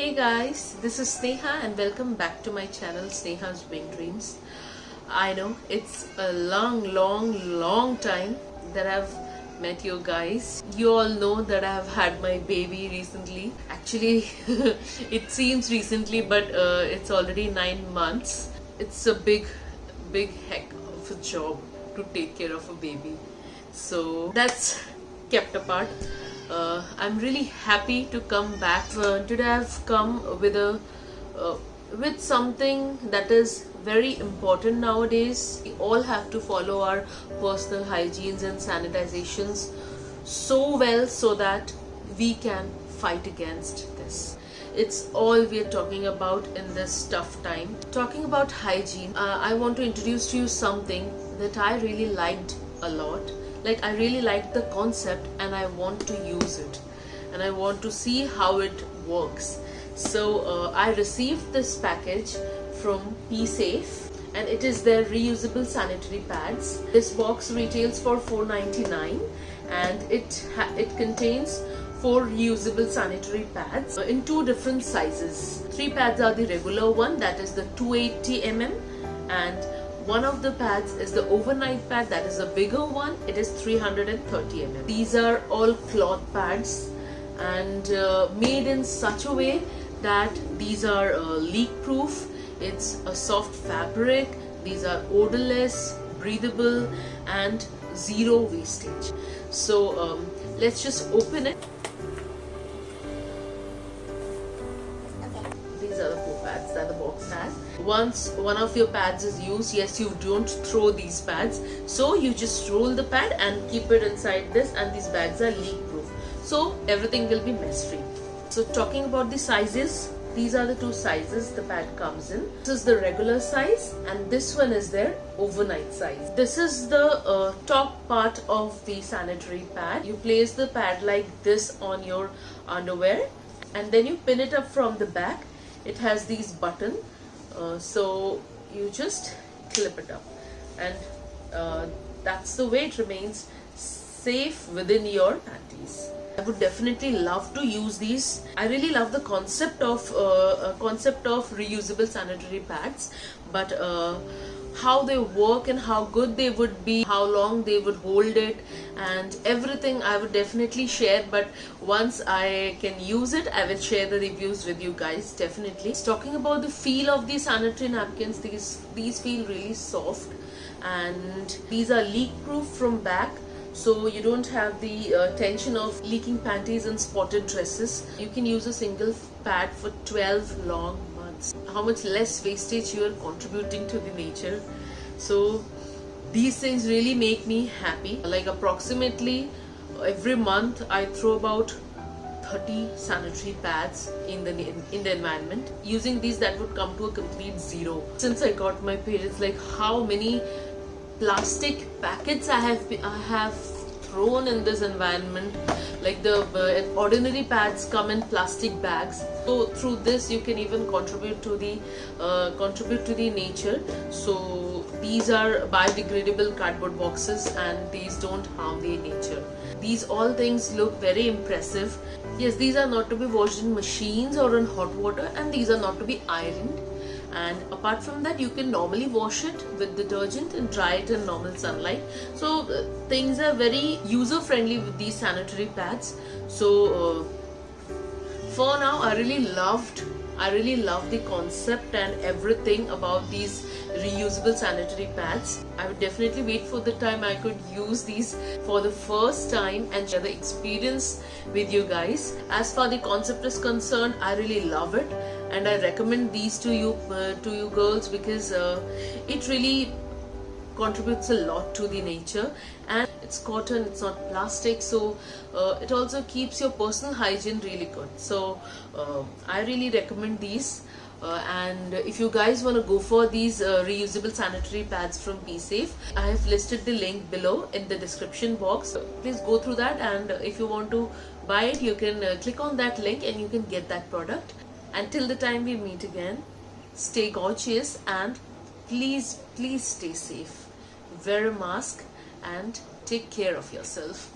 Hey guys, this is Sneha and welcome back to my channel Sneha's Wing Dreams. I know it's a long time that I've met you guys. You all know that I've had my baby recently. Actually, it seems recently, but it's already 9 months. It's a big heck of a job to take care of a baby. So that's kept apart. I'm really happy to come back. Today I've come with something that is very important nowadays. We all have to follow our personal hygienes and sanitizations so well so that we can fight against this. It's all we are talking about in this tough time. Talking about hygiene, I want to introduce to you something that I really liked a lot. Like, I really liked the concept and I want to use it and I want to see how it works. So I received this package from PSafe and it is their reusable sanitary pads. This box retails for $4.99 and it contains 4 reusable sanitary pads in 2 different sizes. 3 pads are the regular one, that is the 280 mm, and one of the pads is the overnight pad, that is a bigger one, it is 330 mm. These are all cloth pads and made in such a way that these are leak proof, it's a soft fabric, these are odorless, breathable and zero wastage. So let's just open it. These are the 4 pads that the box has. Once one of your pads is used, yes, you don't throw these pads, so you just roll the pad and keep it inside this, and these bags are leak proof, so everything will be mess free. So talking about the sizes, these are the 2 sizes the pad comes in. This is the regular size and this one is their overnight size. This is the top part of the sanitary pad. You place the pad like this on your underwear and then you pin it up from the back. It has these buttons, so you just clip it up and that's the way it remains safe within your panties. I would definitely love to use these. I really love the concept of reusable sanitary pads, but how they work and how good they would be, how long they would hold it and everything, I would definitely share. But once I can use it, I will share the reviews with you guys, definitely. Talking about the feel of these sanitary napkins, these feel really soft and these are leak proof from back, so you don't have the tension of leaking panties and spotted dresses. You can use a single pad for 12 long months. How much less wastage you are contributing to the nature. So these things really make me happy. Like approximately every month I throw about 30 sanitary pads in the environment. Using these, that would come to a complete zero. Since I got my periods, like how many plastic packets I have thrown in this environment. Like the ordinary pads come in plastic bags, so through this you can even contribute to the nature. So these are biodegradable cardboard boxes and these don't harm the nature. These all things look very impressive. Yes, these are not to be washed in machines or in hot water and these are not to be ironed. And apart from that, you can normally wash it with detergent and dry it in normal sunlight. So things are very user friendly with these sanitary pads. So for now, I really love the concept and everything about these reusable sanitary pads. I would definitely wait for the time I could use these for the first time and share the experience with you guys. As far the concept is concerned, I really love it and I recommend these to you girls because it really contributes a lot to the nature and it's cotton, it's not plastic, so it also keeps your personal hygiene really good. So I really recommend these. And if you guys want to go for these reusable sanitary pads from PSafe, I have listed the link below in the description box. Please go through that, and if you want to buy it, you can click on that link and you can get that product. Until the time we meet again, stay gorgeous and please stay safe. Wear a mask and take care of yourself.